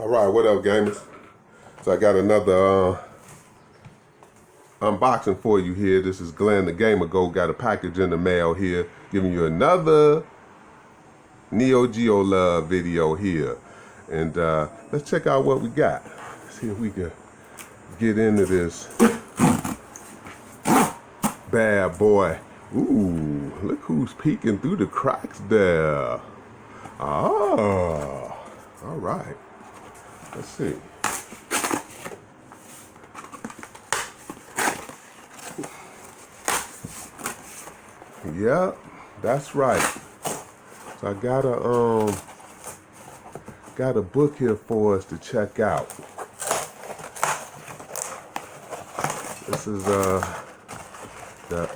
All right, what up, gamers? So I got another unboxing for you here. This is Glenn the Gamer Go. Got a package in the mail here, giving you another Neo Geo Love video here. And let's check out what we got. See if we can get into this bad boy. Ooh, look who's peeking through the cracks there. Ah, all right. Let's see. Yep, that's right. So I got a book here for us to check out. This is the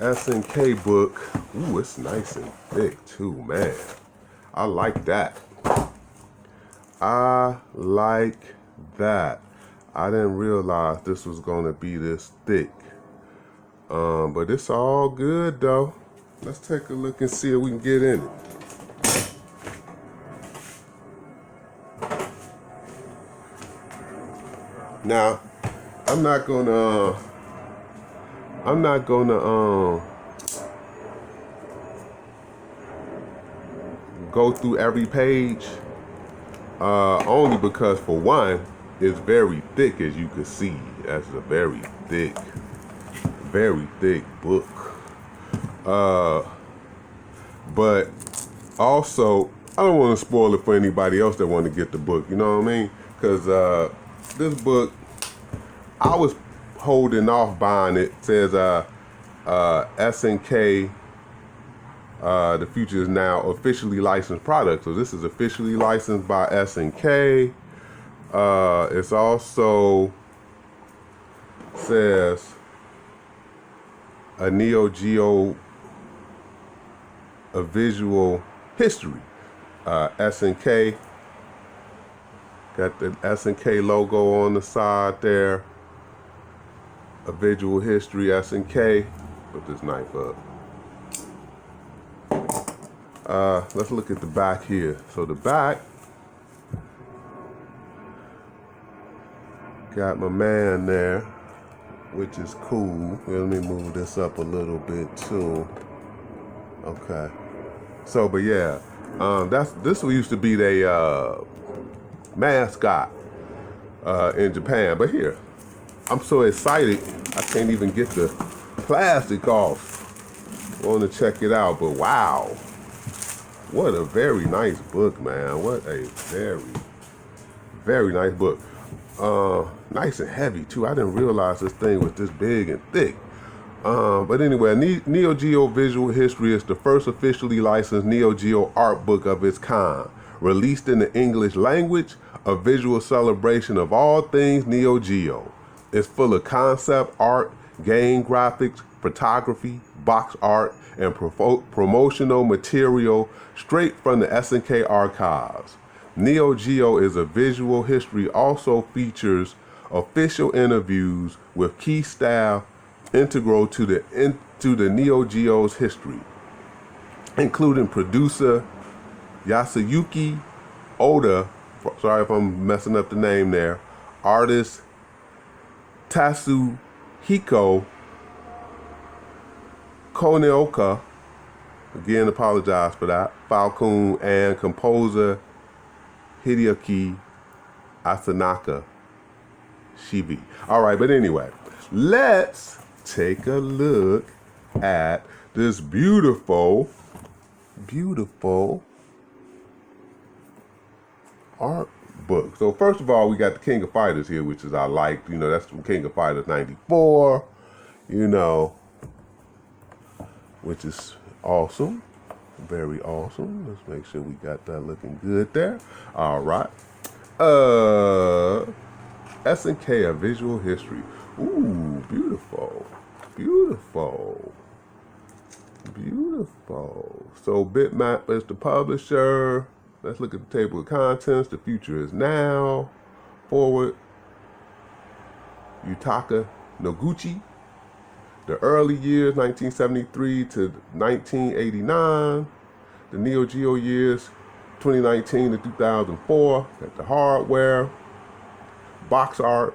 S&K book. Ooh, it's nice and thick too, man. I like that. I like that. I didn't realize this was gonna be this thick. But it's all good though. Let's take a look and see if we can get in it. Now, I'm not gonna go through every page, only because for one, it's very thick, as you can see. That's a very thick book. But also, I don't want to spoil it for anybody else that want to get the book, you know what I mean? Because this book, I was holding off buying it. It says S&K, the future is now officially licensed product. So this is officially licensed by S&K. It's also says a Neo Geo, a visual history. S&K, got the S&K logo on the side there. A visual history, S&K. Put this knife up. Let's look at the back here. So the back got my man there, which is cool. Let me move this up a little bit too. Okay. So, but yeah, this used to be the mascot in Japan. But here, I'm so excited I can't even get the plastic off. Want to check it out, but wow, what a very nice book, man. What a very nice book. Nice and heavy too. I didn't realize this thing was this big and thick. But anyway, Neo Geo Visual History is the first officially licensed Neo Geo art book of its kind. Released in the English language, a visual celebration of all things Neo Geo. It's full of concept art, game graphics, photography, box art, and promotional material straight from the S&K archives. Neo Geo is a visual history, also features official interviews with key staff integral to the Neo Geo's history, including producer Yasuyuki Oda, sorry if I'm messing up the name there, artist Tatsuhiko Koneoka, again apologize for that, Falcon, and composer Hideaki Asanaka Shibi. All right, but anyway, let's take a look at this beautiful art book. So first of all, we got the King of Fighters here, which is I like. You know, that's from King of Fighters 94, you know, which is awesome. Very awesome. Let's make sure we got that looking good there. All right. S&K, a visual history. Ooh, beautiful. So Bitmap is the publisher. Let's look at the table of contents. The future is now. Forward, Yutaka Noguchi. The early years, 1973 to 1989. The Neo Geo years, 2019 to 2004. Got the hardware. box art,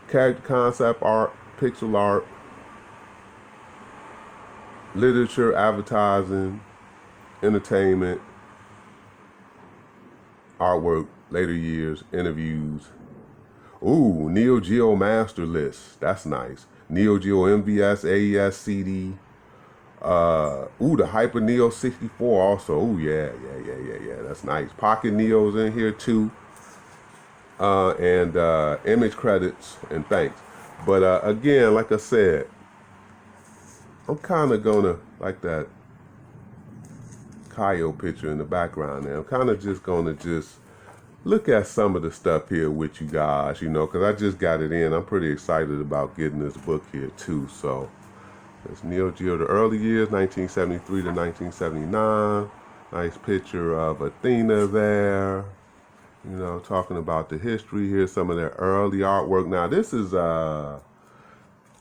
character concept art, pixel art, literature, advertising, entertainment, artwork, later years, interviews. Ooh, Neo Geo Master List. That's nice. Neo Geo MVS, AES, CD. The Hyper Neo 64 also. Ooh, yeah. That's nice. Pocket Neo's in here too. And image credits and thanks. But again, like I said, I'm kind of gonna, like that Kyle picture in the background there, I'm kind of just gonna look at some of the stuff here with you guys, because I just got it in. I'm pretty excited about getting this book here too. So it's Neo Geo, the early years, 1973 to 1979. Nice picture of Athena there, talking about the history. Here's some of their early artwork. Now this is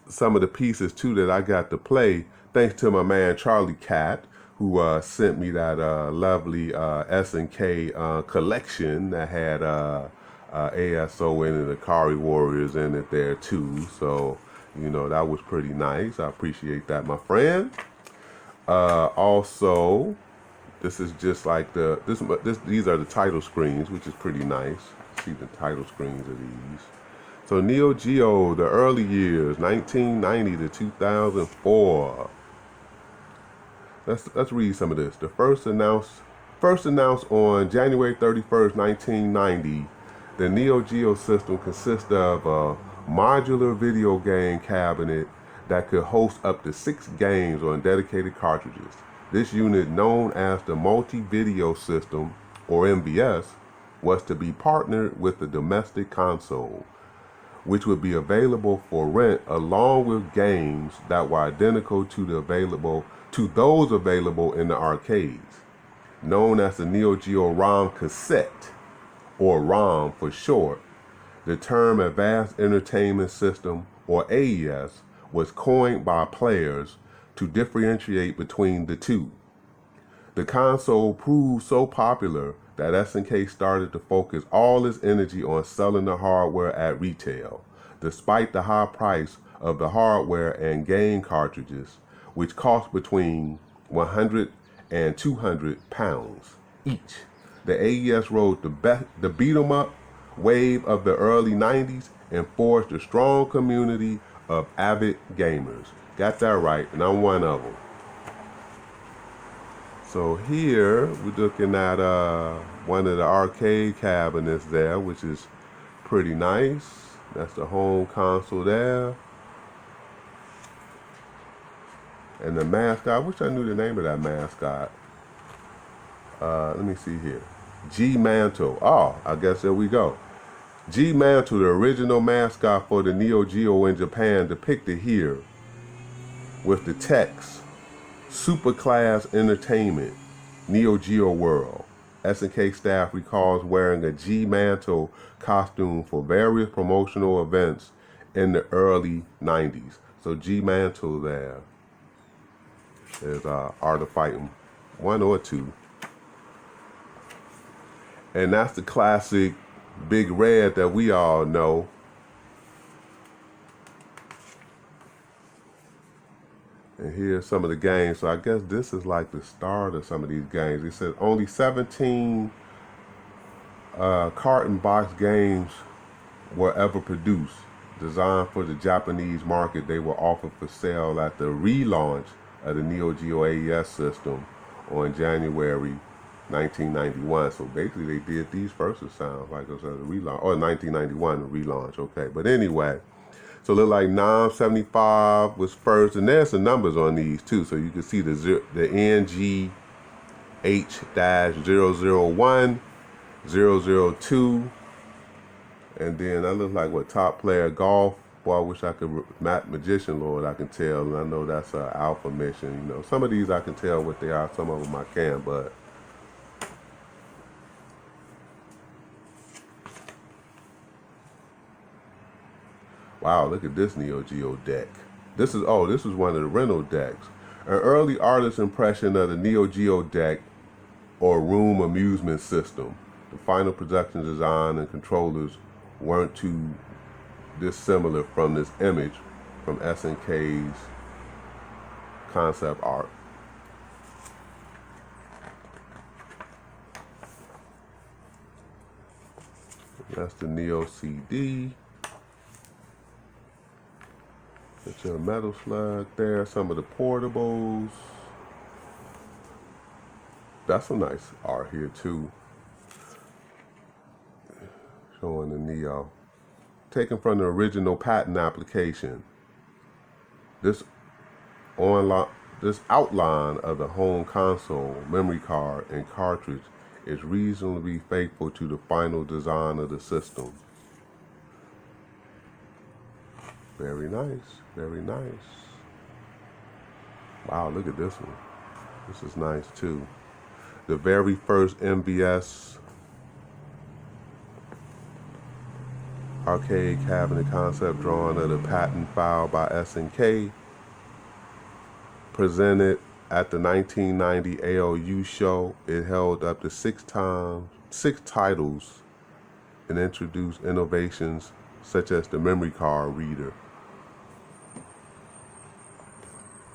some of the pieces too that I got to play thanks to my man Charlie Cat, who sent me that lovely S&K collection that had ASO in it, Akari Warriors in it there too. So, that was pretty nice. I appreciate that, my friend. Also, this is just like these are the title screens, which is pretty nice. See the title screens of these. So Neo Geo, the early years, 1990 to 2004. Let's read some of this. The first announced on January 31st, 1990. The Neo Geo system consists of a modular video game cabinet that could host up to 6 games on dedicated cartridges. This unit, known as the Multi-Video System, or MVS, was to be partnered with the domestic console, which would be available for rent along with games that were identical to those available in the arcades. Known as the Neo Geo ROM cassette, or ROM for short, the term Advanced Entertainment System, or AES, was coined by players to differentiate between the two. The console proved so popular that S&K started to focus all its energy on selling the hardware at retail, despite the high price of the hardware and game cartridges, which cost between 100 and 200 pounds each. The AES rode the beat-em-up wave of the early 90s and forged a strong community of avid gamers. Got that right, and I'm one of them. So here we're looking at one of the arcade cabinets there, which is pretty nice. That's the home console there. And the mascot, I wish I knew the name of that mascot. Let me see here. G Mantle. Oh, I guess there we go. G Mantle, the original mascot for the Neo Geo in Japan, depicted here with the text, Superclass Entertainment, Neo Geo World. S&K staff recalls wearing a G Mantle costume for various promotional events in the early 90s. So G Mantle there. There's Art of Fighting 1 or 2. And that's the classic Big Red that we all know. And here's some of the games. So I guess this is like the start of some of these games. It says only 17 carton box games were ever produced. Designed for the Japanese market, they were offered for sale at the relaunch of the Neo Geo AES system on January 1991. So basically they did these first, it sounds like it was a relaunch, or 1991, the relaunch, okay. But anyway, so it looked like 975 was first, and there's some numbers on these too, so you can see the NGH-001, 002, and then that looks like what, top player golf. Boy, I wish I could, Magician Lord, I can tell, and I know that's an alpha mission, Some of these I can tell what they are, some of them I can't, but wow, look at this Neo Geo deck. This is one of the rental decks. An early artist's impression of the Neo Geo deck or room amusement system. The final production design and controllers weren't too dissimilar from this image from SNK's concept art. That's the Neo CD. Get your metal slug there. Some of the portables. That's some nice art here too. Showing the Neo. Taken from the original patent application. This outline of the home console, memory card, and cartridge is reasonably faithful to the final design of the system. Very nice, very nice. Wow, look at this one. This is nice too. The very first MVS arcade cabinet concept drawing of the patent filed by SNK, presented at the 1990 AOU show. It held up to six titles and introduced innovations such as the memory card reader.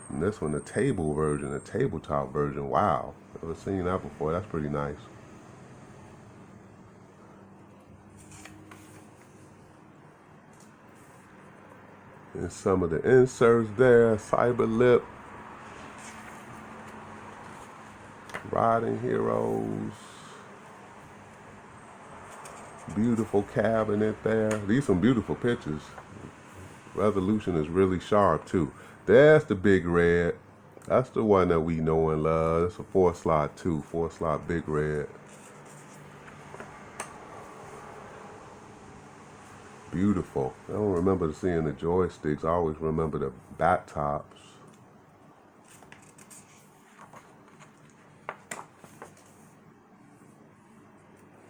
And this one, the table version, the tabletop version. Wow, never seen that before. That's pretty nice. And some of the inserts there, Cyber Lip, Riding Heroes, beautiful cabinet there. These some beautiful pictures. Resolution is really sharp too. There's the Big Red. That's the one that we know and love. It's a 4-slot too, 4-slot Big Red. Beautiful. I don't remember seeing the joysticks. I always remember the bat tops.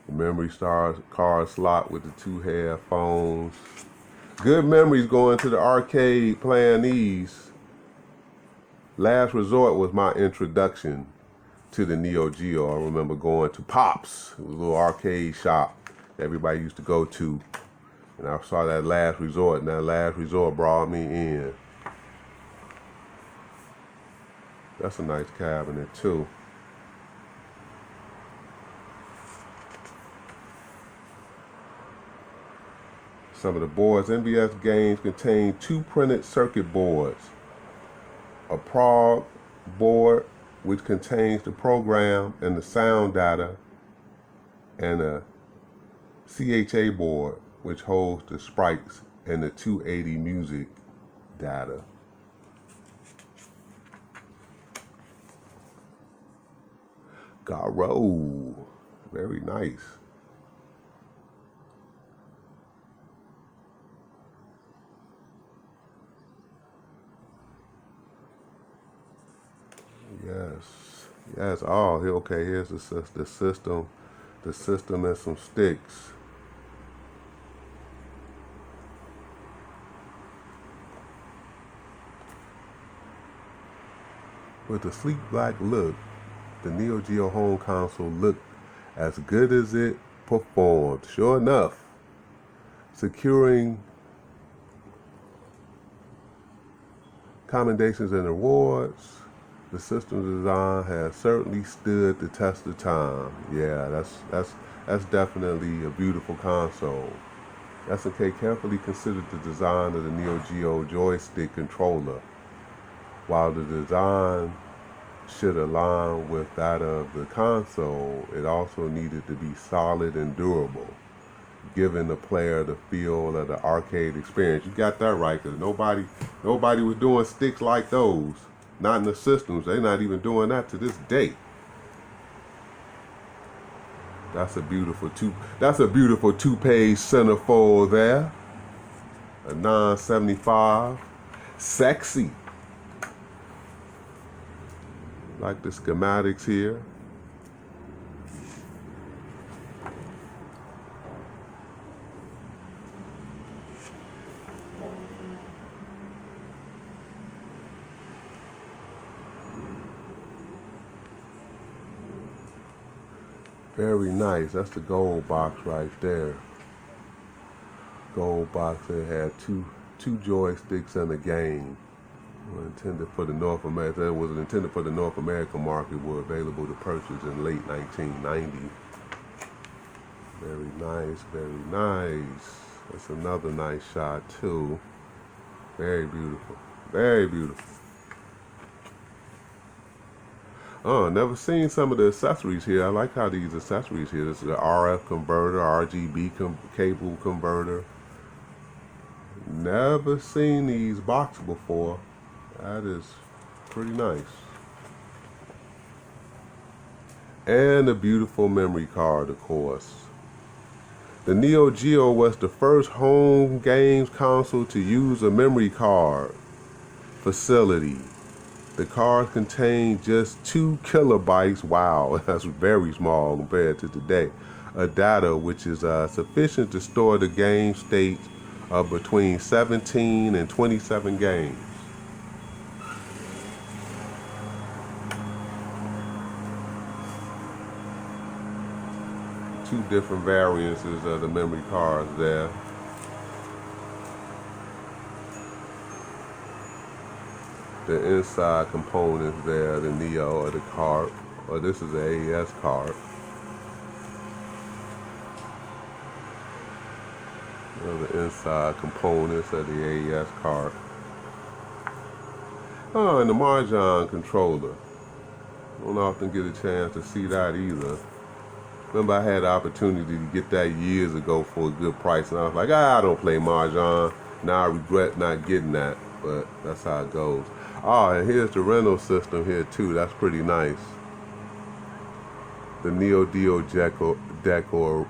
The memory card slot with the 2 headphones. Good memories going to the arcade playing these. Last Resort was my introduction to the Neo Geo. I remember going to Pops. It was a little arcade shop everybody used to go to. And I saw that Last Resort, and that Last Resort brought me in. That's a nice cabinet too. Some of the boards. NVS games contain 2 printed circuit boards. A prog board, which contains the program and the sound data, and a CHA board, which holds the sprites and the 280 music data. Garo, very nice. Yes. Oh, okay. Here's the system and some sticks. With a sleek black look, the Neo Geo home console looked as good as it performed. Sure enough, securing commendations and awards, the system design has certainly stood the test of time. Yeah, that's definitely a beautiful console. SNK carefully considered the design of the Neo Geo joystick controller. While the design should align with that of the console, it also needed to be solid and durable, giving the player the feel of the arcade experience. You got that right, because nobody was doing sticks like those. Not in the systems. They're not even doing that to this day. That's a beautiful two-page centerfold there. A 975. Sexy. Like the schematics here. Very nice. That's the gold box right there. gold box. It had two joysticks and a game. Intended for the North America. That was intended for the North American market. Were available to purchase in late 1990. Very nice, very nice. That's another nice shot too. Very beautiful, very beautiful. Oh, never seen some of the accessories here. I like how these accessories here. This is an RF converter, RGB cable converter. Never seen these boxes before. That is pretty nice. And a beautiful memory card, of course. The Neo Geo was the first home games console to use a memory card facility. The card contained just 2 kilobytes, wow, that's very small compared to today, of data, which is sufficient to store the game state of between 17 and 27 games. Two different variances of the memory cards there. The inside components there, the Neo or the card, or this is the AES card. The inside components of the AES card. Oh, and the Mahjong controller. Don't often get a chance to see that either. Remember, I had the opportunity to get that years ago for a good price, and I was like, I don't play Mahjong. Now I regret not getting that, but that's how it goes. Oh, and here's the rental system here too. That's pretty nice. The Neo Geo Decor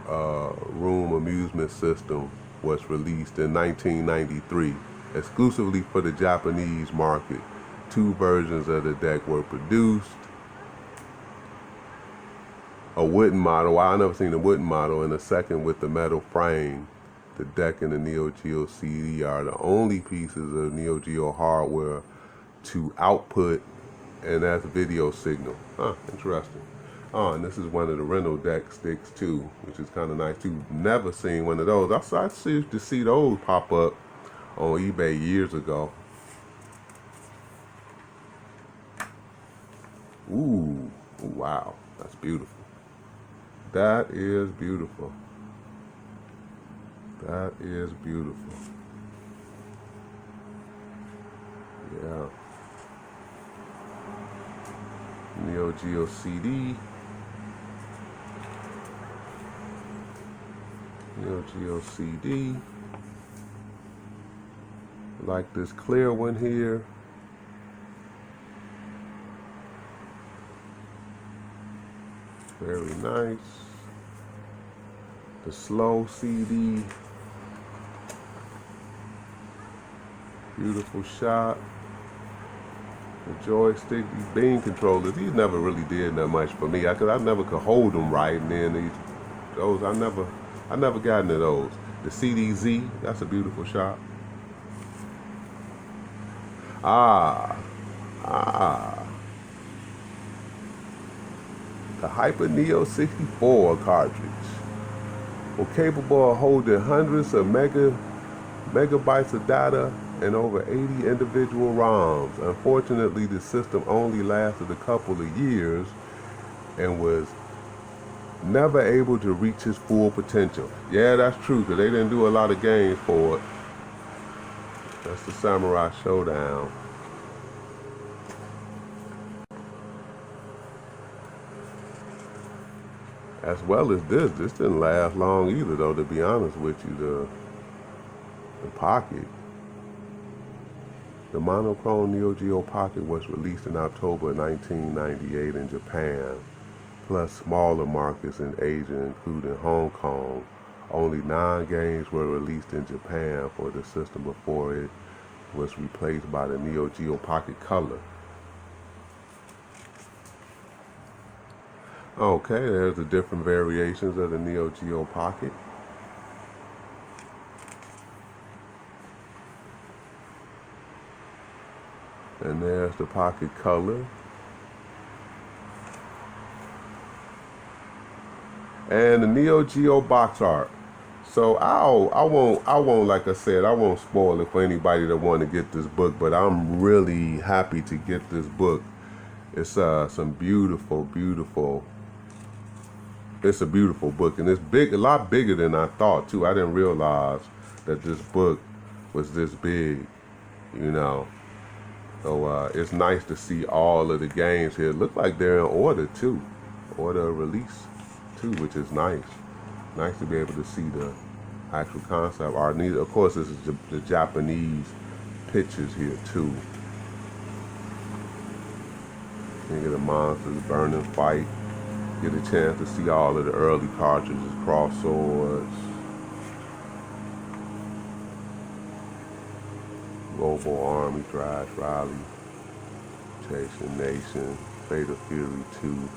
Room Amusement System was released in 1993, exclusively for the Japanese market. 2 versions of the deck were produced. A wooden model, I never seen a wooden model, and a second with the metal frame. The deck and the Neo Geo CD are the only pieces of Neo Geo hardware to output, and that's video signal. Interesting. Oh, and this is one of the rental deck sticks too, which is kind of nice too. Never seen one of those. I used to see those pop up on eBay years ago. Ooh, wow, that's beautiful. That is beautiful. That is beautiful. Yeah. Neo Geo CD. Neo Geo CD. Like this clear one here. Very nice. The slow CD. Beautiful shot. The joystick, these beam controllers, these never really did that much for me. Cause I never could hold them right, and then those I never got into those. The CDZ, that's a beautiful shot. The Hyper Neo 64 cartridge. Well, capable of holding hundreds of megabytes of data and over 80 individual ROMs. Unfortunately, the system only lasted a couple of years and was never able to reach its full potential. Yeah, that's true, because they didn't do a lot of games for it. That's the Samurai Showdown. As well as this didn't last long either, though, to be honest with you. The Pocket. The monochrome Neo Geo Pocket was released in October 1998 in Japan, plus smaller markets in Asia, including Hong Kong. Only 9 games were released in Japan for the system before it was replaced by the Neo Geo Pocket Color. Okay, there's the different variations of the Neo Geo Pocket. And there's the Pocket Color. And the Neo Geo box art. So I won't like I said, I won't spoil it for anybody that want to get this book, but I'm really happy to get this book. It's some beautiful. It's a beautiful book, and it's big, a lot bigger than I thought too. I didn't realize that this book was this big, you know. So it's nice to see all of the games here. Look like they're in order too, order of release too, which is nice. Nice to be able to see the actual concept art. And of course, this is the Japanese pictures here too. King of the Monsters, Burning Fight. Get a chance to see all of the early cartridges, Crosswords, Global Army, Thrash Rally, Chasing Nation, Fatal Fury 2,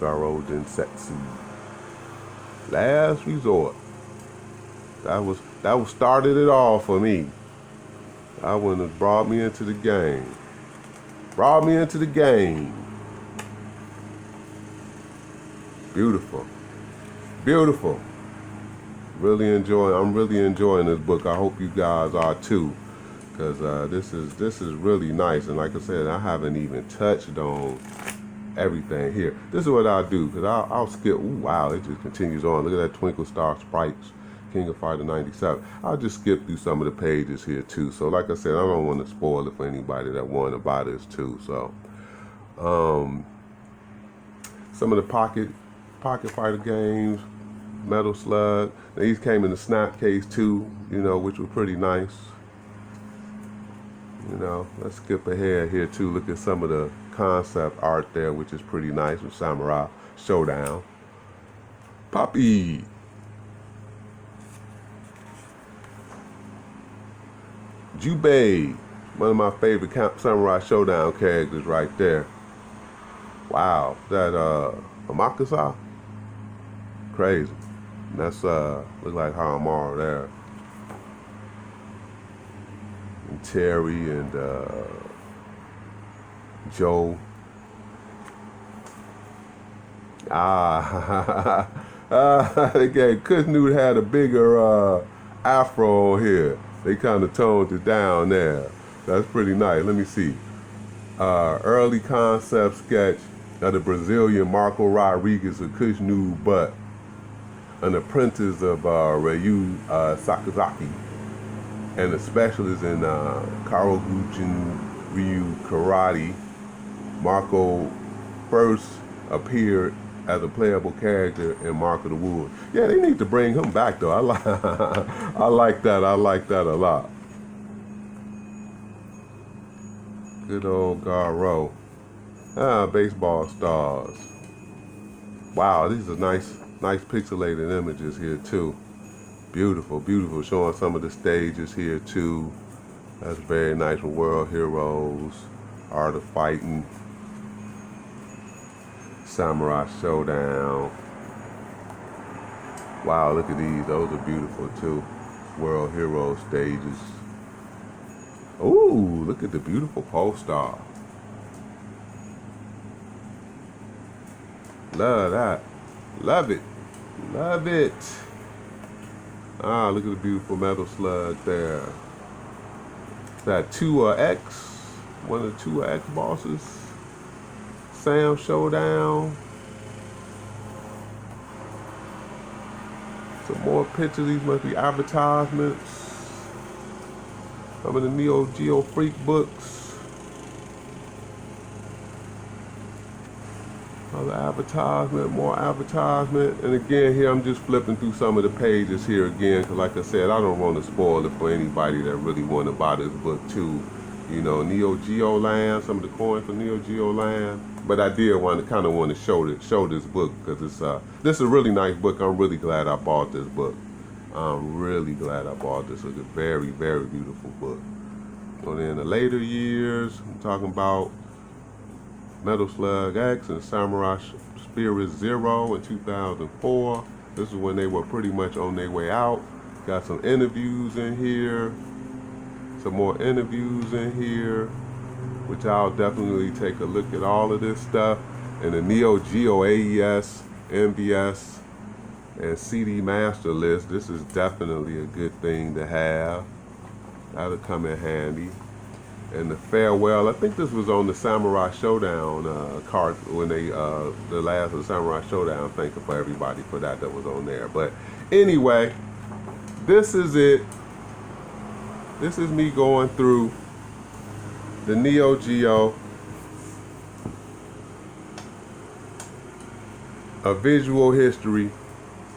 Garo Densetsu, Last Resort. That was started it all for me. That one has brought me into the game. Brought me into the game. Beautiful. Beautiful. I'm really enjoying this book. I hope you guys are too. Because this is really nice. And like I said, I haven't even touched on everything here. This is what I'll do. Because I'll skip. Ooh, wow, it just continues on. Look at that Twinkle Star Sprites. King of Fighter 97. I'll just skip through some of the pages here too. So like I said, I don't want to spoil it for anybody that want to buy this too. So some of the pocket fighter games, Metal Slug. These came in the snap case too, you know, which was pretty nice. You know, let's skip ahead here too. Look at some of the concept art there, which is pretty nice with Samurai Showdown. Poppy. Jubei, one of my favorite Samurai Showdown characters right there. Wow, that Amakasa, crazy. That's look like Haramaru there. And Terry and Joe. Again, Kuznut had a bigger afro on here. They kind of toned it down there. That's pretty nice. Let me see. Early concept sketch of the Brazilian Marco Rodriguez of Kuznut Butt, an apprentice of Ryu Sakazaki, and a specialist in Karogujin Ryu Karate. Marco first appeared as a playable character in Mark of the Woods. Yeah, they need to bring him back though. I like that. I like that a lot. Good old Garo. Baseball stars. Wow, these are nice pixelated images here too. Beautiful. Showing some of the stages here too. That's very nice with World Heroes, Art of Fighting, Samurai Showdown. Wow, look at these. Those are beautiful too. World Hero stages. Ooh, look at the beautiful poster. Love that. Love it. Love it. Look at the beautiful Metal Slug there. That 2X. One of the 2X bosses. Sam Showdown. Some more pictures. These must be advertisements. Some of the Neo Geo Freak books. Other advertisement, more advertisement. And again, here I'm just flipping through some of the pages here again, because like I said, I don't want to spoil it for anybody that really want to buy this book too. You know, Neo Geo Land, some of the coins for Neo Geo Land. But I did want to show this book, because this is a really nice book. I'm really glad I bought this book. I'm really glad I bought this. It's a very, very beautiful book. And in the later years, I'm talking about Metal Slug X and Samurai Spirit Zero in 2004. This is when they were pretty much on their way out. Got some interviews in here. Some more interviews in here, which I'll definitely take a look at all of this stuff. And the Neo Geo AES, MVS, and CD master list. This is definitely a good thing to have. That'll come in handy. And the farewell, I think this was on the Samurai Showdown card when they the last of the Samurai Showdown. Thank you for everybody for that was on there. But anyway, this is it. This is me going through the Neo Geo, A Visual History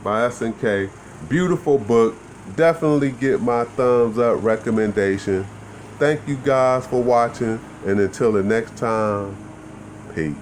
by SNK. Beautiful book. Definitely get my thumbs up recommendation. Thank you guys for watching, and until the next time, peace.